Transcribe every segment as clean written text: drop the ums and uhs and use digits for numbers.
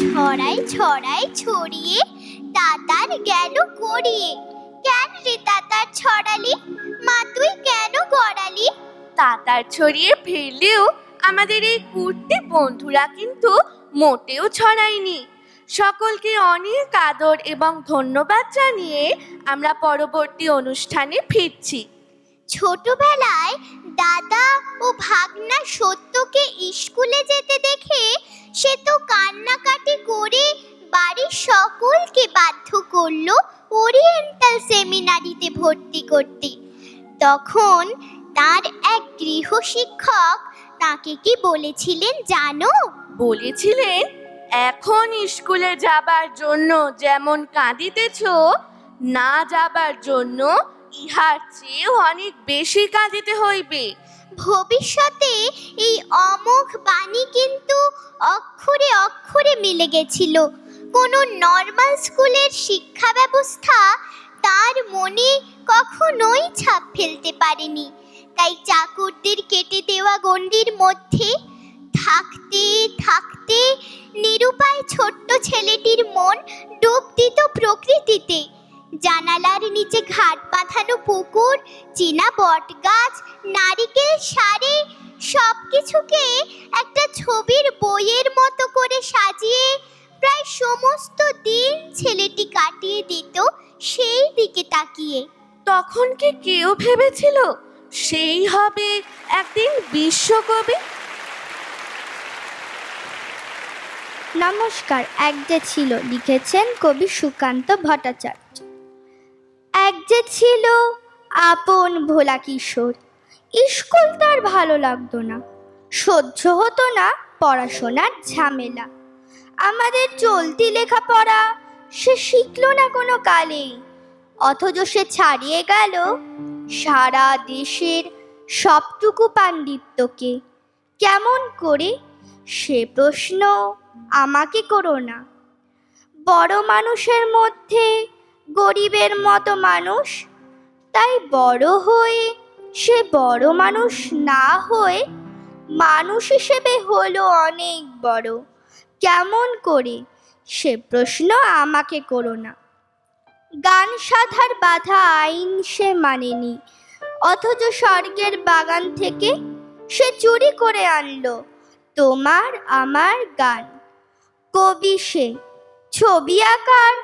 ছড়াই ছড়াই ছড়িয়ে তাতার গেল গড়িয়ে। কেন রে তাতার ছড়ালি, মা তুই কেন গড়ালি? তাতার ছড়িয়ে ফেললেও আমাদের এই কুর্তি বন্ধুরা কিন্তু মোটেও ছড়ায়নি। সকলকে অনেক আদর এবং ধন্যবাদ জানিয়ে আমরা পরবর্তী অনুষ্ঠানে ফিরছি। ছোটবেলায় দাদা ও ভাগনা সত্যকে স্কুলে যেতে দেখে সে তো কান্নাকাটি করে বাড়ির সকলকে বাধ্য করলো ওরিয়েন্টাল সেমিনারিতে ভর্তি করতে। তখন তার এক গৃহশিক্ষক তাকে কি বলেছিলেন জানো? বলেছিলেন, এখন স্কুলে যাবার জন্য যেমন কাঁদিতেছ, না যাবার জন্য ইহার চেয়ে অনেক বেশি কাঁদিতে হইবে। ভবিষ্যতে এই অমোঘ বাণী কিন্তু অক্ষরে অক্ষরে মিলে গেছিল। কোনো নর্মাল স্কুলের শিক্ষা ব্যবস্থা তার মনে কখনোই ছাপ ফেলতে পারেনি। তাই চাকরদের কেটে দেওয়া গণ্ডির মধ্যে থাকতে থাকতে নিরুপায় ছোট্ট ছেলেটির মন ডুব দিত প্রকৃতিতে। জানালার নিচে ঘাট বাঁধানো পুকুর, চীনা বট গাছ, নারিকেল সারি সবকিছুকে একটা ছবির বইয়ের মতো করে সাজিয়ে প্রায় সমস্ত দিন ছেলেটি কাটিয়ে দিত সেই দিকে তাকিয়ে। তখন কি কেউ ভেবেছিল সেই হবে একদিন বিশ্বকবি? নমস্কার। এক যে ছিল লিখেছেন কবি সুকান্ত ভট্টাচার্য। এক যে ছিল আপন ভোলা কিশোর, স্কুল তার ভালো লাগতো না, সহ্য হতো না পড়াশোনার ঝামেলা। আমাদের চলতি লেখাপড়া সে শিখলো না কোনো কালেই, অথচ সে ছাড়িয়ে গেল সারা দেশের সবটুকু পাণ্ডিত্যকে। কেমন করে, সে প্রশ্ন আমাকে করো না। বড় মানুষের মধ্যে গরিবের মতো মানুষ, তাই বড় হয়ে সে বড় মানুষ না হয়ে মানুষ হিসেবে হলো অনেক বড়। কেমন করে, সে প্রশ্ন আমাকে করো না। গান সাধার বাধা আইন সে মানেনি, অথচ স্বর্গের বাগান থেকে সে চুরি করে আনলো তোমার আমার গান। কবি সে, ছবি আঁকার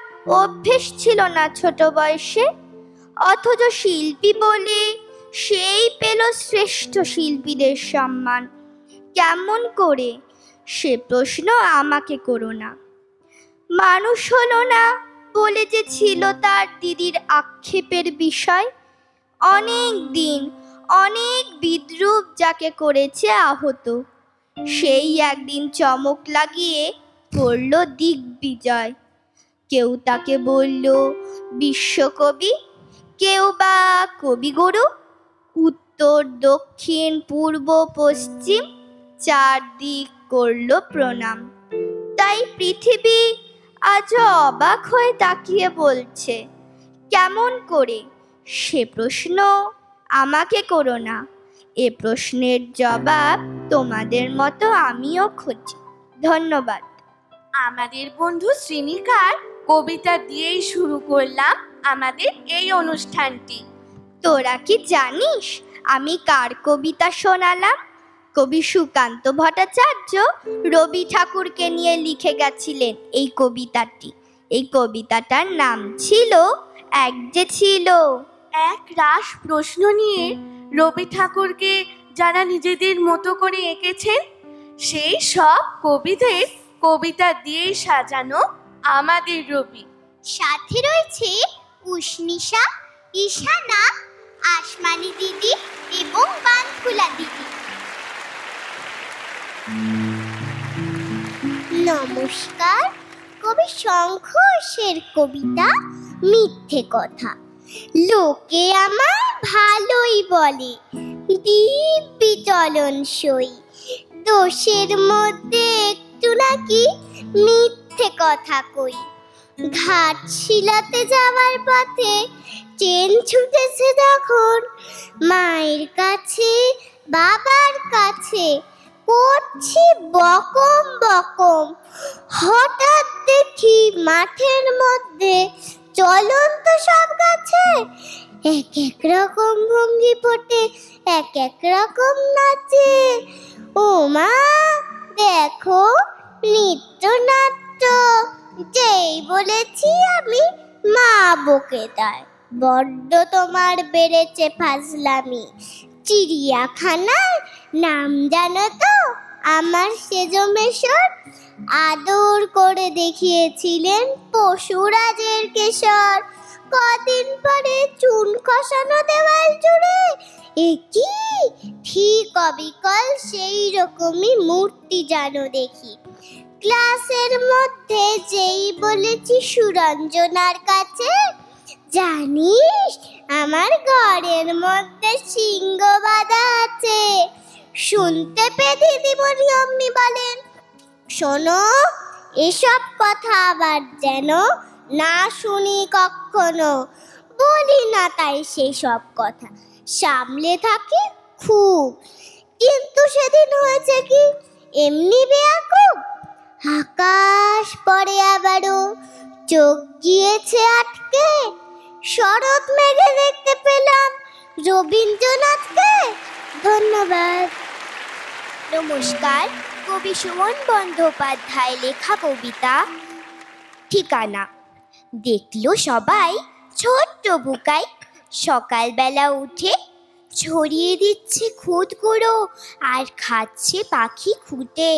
অভ্যেস ছিল না ছোট বয়সে, অথচ শিল্পী বলে সেই পেল শ্রেষ্ঠ শিল্পীদের সম্মান। কেমন করে, সে প্রশ্ন আমাকে করো না। মানুষ হলো না বলে যে ছিল তার দিদির আক্ষেপের বিষয়। অনেক দিন অনেক বিদ্রূপ যাকে করেছে আহত, সেই একদিন চমক লাগিয়ে পড়ল দিগ্বিজয়। কেউ তাকে বলল বিশ্বকবি, কেউ বা কবিগুরু। উত্তর দক্ষিণ পূর্ব পশ্চিম চারদিক করল প্রণাম। তাই পৃথিবী আজও অবাক হয়ে তাকিয়ে বলছে, কেমন করে, সে প্রশ্ন আমাকে করো না। এ প্রশ্নের জবাব তোমাদের মতো আমিও খুঁজি। ধন্যবাদ। আমাদের বন্ধু শ্রীনিকার কবিতা দিয়েই শুরু করলাম আমাদের এই অনুষ্ঠানটি। তোরা কি জানিস আমি কার কবিতা শোনালাম? কবি সুকান্ত ভট্টাচার্য রবি ঠাকুরকে নিয়ে লিখে গেছিলেন এই কবিতাটি। এই কবিতাটার নাম ছিল এক যে ছিল। এক রাস প্রশ্ন নিয়ে রবি ঠাকুরকে যারা নিজেদের মতো করে এঁকেছেন, সেই সব কবিদের কবিতা দিয়ে সাজানো আমাদের রবি। সাথে রয়েছে উষ্ণিসা, ঈশানা, আসমানি দিদি এবং বানফুলা দিদি। নমস্কার। কবি শঙ্করের কবিতা মিথ্যে কথা। লোকে আমার ভালোই বলে, দিব্যি চলন সই, দোষের মধ্যে একটু নাকি মিথ্যে কথা কই। ঘাট শিলাতে যাওয়ার পথে ট্রেন ছুটেছে যখন, মায়ের কাছে বাবার কাছে করছি বকম বকম, হঠাৎ দেখি মাঠের মধ্যে চলন্ত সব গাছে এক এক রকম ভঙ্গি ফোটে, এক এক রকম নাচে। ও মা, দেখো নৃত্য নাট্য। যেই বলেছি আমি, মা বকে দেয়, বড্ড তোমার বেড়েছে ফাজলামি। চিড়িয়াখানার নাম জানো তো? আমার সেজো মেশর আদর করে দেখিয়েছিলেন পশুরাজের কেশর। কদিন পরে চুন খসানো দেওয়াল জুড়ে কি ঠিক অবিকল সেই রকমই মূর্তি জানো দেখি। ক্লাসের মধ্যে যেই বলেছি সুরঞ্জনার কাছে, জানিস আমার ঘরের মধ্যে সিংহ বাঁধা আছে। শুনতে পেয়ে দিদিমণি অমনি বলেন, শোনো, এসব কথা আবার যেন না শুনি কখনো। বলি না তাই সেই সব কথা, সামলে থাকি খুব। কিন্তু সেদিন হয়েছে কি, এমনি বেয়াকুব, আকাশ পরে আবারও চোখ গিয়েছে আটকে। শরৎ মেঘে দেখতে পেলাম রবীন্দ্রনাথকে। ধন্যবাদ। নমস্কার। কবি সুমন বন্দ্যোপাধ্যায় লেখা কবিতা। ঠিকানা। দেখলো সবাই ছোট্ট বুকাই সকালবেলা উঠে ছড়িয়ে দিচ্ছে খুদ গুঁড়ো আর খাচ্ছে পাখি খুঁটে।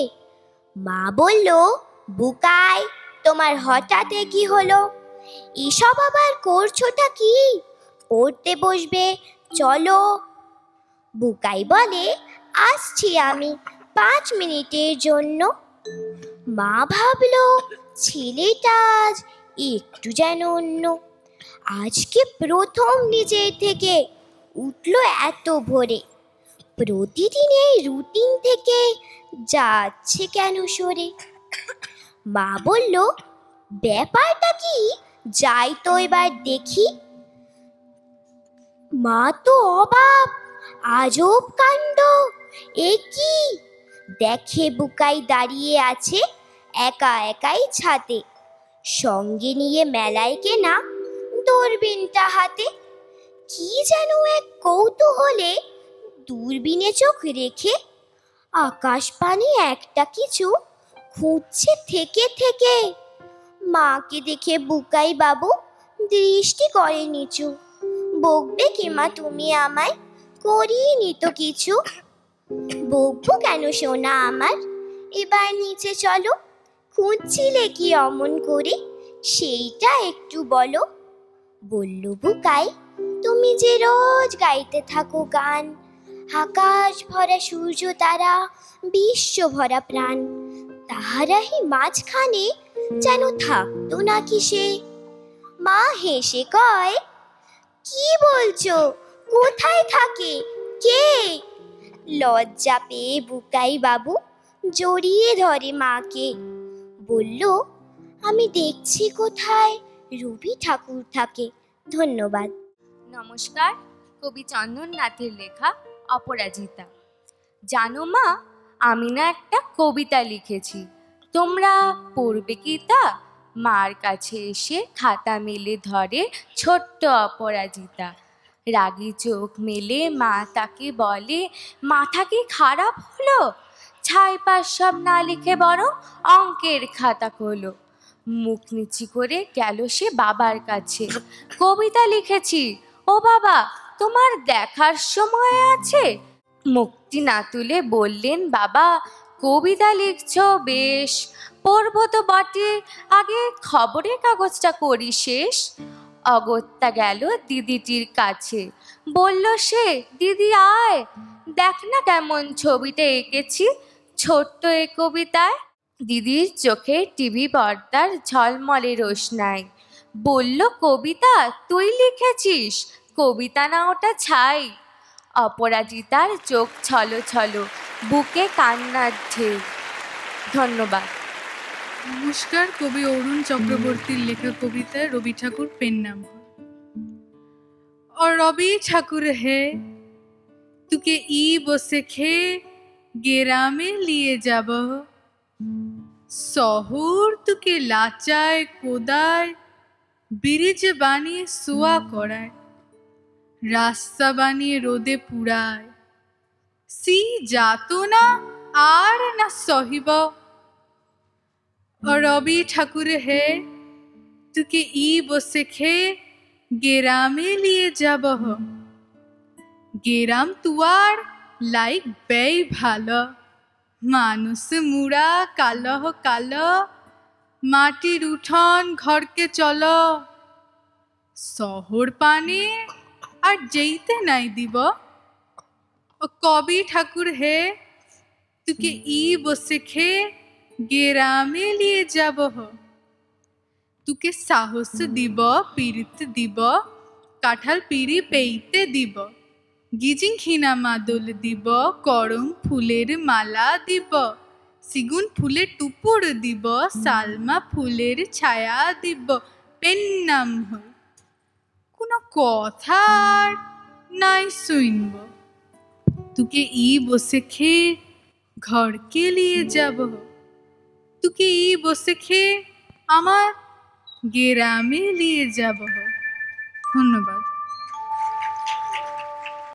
মা বলল, বুকাই, তোমার হঠাৎ কি হলো? এসব আবার করছোটা কি? পড়তে বসবে, চলো। বুকাই বলে, আসছি আমি 5 মিনিটের জন্য। মা ভাবলো, ছেলেটা আজ একটু যেন অন্য। আজকে প্রথম নিজের থেকে উঠলো এত ভোরে। প্রতিদিন এই রুটিন থেকে যাচ্ছে কেন সরে? মা বলল, ব্যাপারটা কি, যাই তো এবার দেখি। মা তো অবাক, আজব কাণ্ড। এ কি? দেখে বুকাই দাঁড়িয়ে আছে একা একাই ছাদে, সঙ্গে নিয়ে মেলায় কেনা দূরবীনটা হাতে। কি যেন এক কৌতূহলে দূরবীনে চোখ রেখে আকাশ পানে একটা কিছু খুঁজছে থেকে থেকে। মাকে দেখে বুকাই বাবু দৃষ্টি করে নিচু। বকবে কি মা তুমি আমায়, করিনি তো কিছু। বকবো কেন সোনা আমার, এবার নিচে চলো। খুঁজছিলে কি অমন করে, সেইটা একটু বলো। বলল বুকাই, তুমি যে রোজ গাইতে থাকো গান, আকাশ ভরা সূর্য তারা, বিশ্ব ভরা প্রাণ, তাহারাই মাঝখানে যেন থাকতো নাকি সে। মা হেসে কয়, কি বলছো, কোথায় থাকে, কে? লজ্জা পেয়ে বুকাই বাবু জড়িয়ে ধরে মাকে। বলল, আমি দেখছি কোথায় রবি ঠাকুর থাকে। ধন্যবাদ। নমস্কার। কবি চন্দননাথের লেখা অপরাজিতা। জানো মা, আমি না একটা কবিতা লিখেছি, তোমরা পড়বে কি তা? মার কাছে এসে খাতা মেলে ধরে ছোট্ট অপরাজিতা। রাগী চোখ মেলে মা তাকে বলে, মাথা কি খারাপ হলো? ছাই পাশ সব না লিখে বরং অঙ্কের খাতা খোলো। মুখ নিচু করে গেল সে বাবার কাছে, কবিতা লিখেছি, ও বাবা তোমার দেখার সময় আছে? মুখটি না তুলে বললেন বাবা, কবিতা লিখছ বেশ, পড়ব তো বটে, আগে খবরের কাগজটা করি শেষ। অগত্যা গেল দিদিটির কাছে, বলল সে, দিদি আয়, দেখ না কেমন ছবিটা এঁকেছি ছোট্ট এ কবিতায়। দিদির চোখে টিভি পর্দার ঝলমলে রোশনাই। বলল, কবিতা তুই লিখেছিস? কবিতা না ওটা ছাই। অপরাজিতার চোখ ছলো ছলো, বুকে কান্নার ঢেউ। ধন্যবাদ। নমস্কার। কবি অরুণ চক্রবর্তীর লেখা কবিতা রবি ঠাকুর পেন নাম। और रवि ठाकुर है तुके ई बसे खे গ্রামে নিয়ে যাব। শহর তোকে লাচায় কোদায়, ব্রিজ বানিয়ে শোয়া করায়, রাস্তা বানিয়ে রোদে পুড়ায়। সি যাতনা আর না সহিব। রবি ঠাকুর হে, তোকে ই বসে খে গ্রামে নিয়ে যাব। গ্রাম তুয়ার লাইক বেই ভালো, মানুষ মুড়া কালো কালো, মাটির উঠোন ঘরকে চলো। শহর পানে আর যেতে নাই দিব। কবি ঠাকুর হে, তোকে ই বসে খে গ্রামে নিয়ে যাব। তোকে সাহস দিব, পীড়িত দিব, কাঁঠাল পিড়ি পেইতে দিব, গিজিং খিনা মাদল দিব, করম ফুলের মালা দিব, সিগুন ফুলের টুপুর দিব, সালমা ফুলের ছায়া দিব। পেন্নাম হই কোনো কথা আর নাই শুনব। তোকে ই বসে খে ঘরকে নিয়ে যাব। তোকে ই বসে খে আমার গ্রামে নিয়ে যাব। ধন্যবাদ।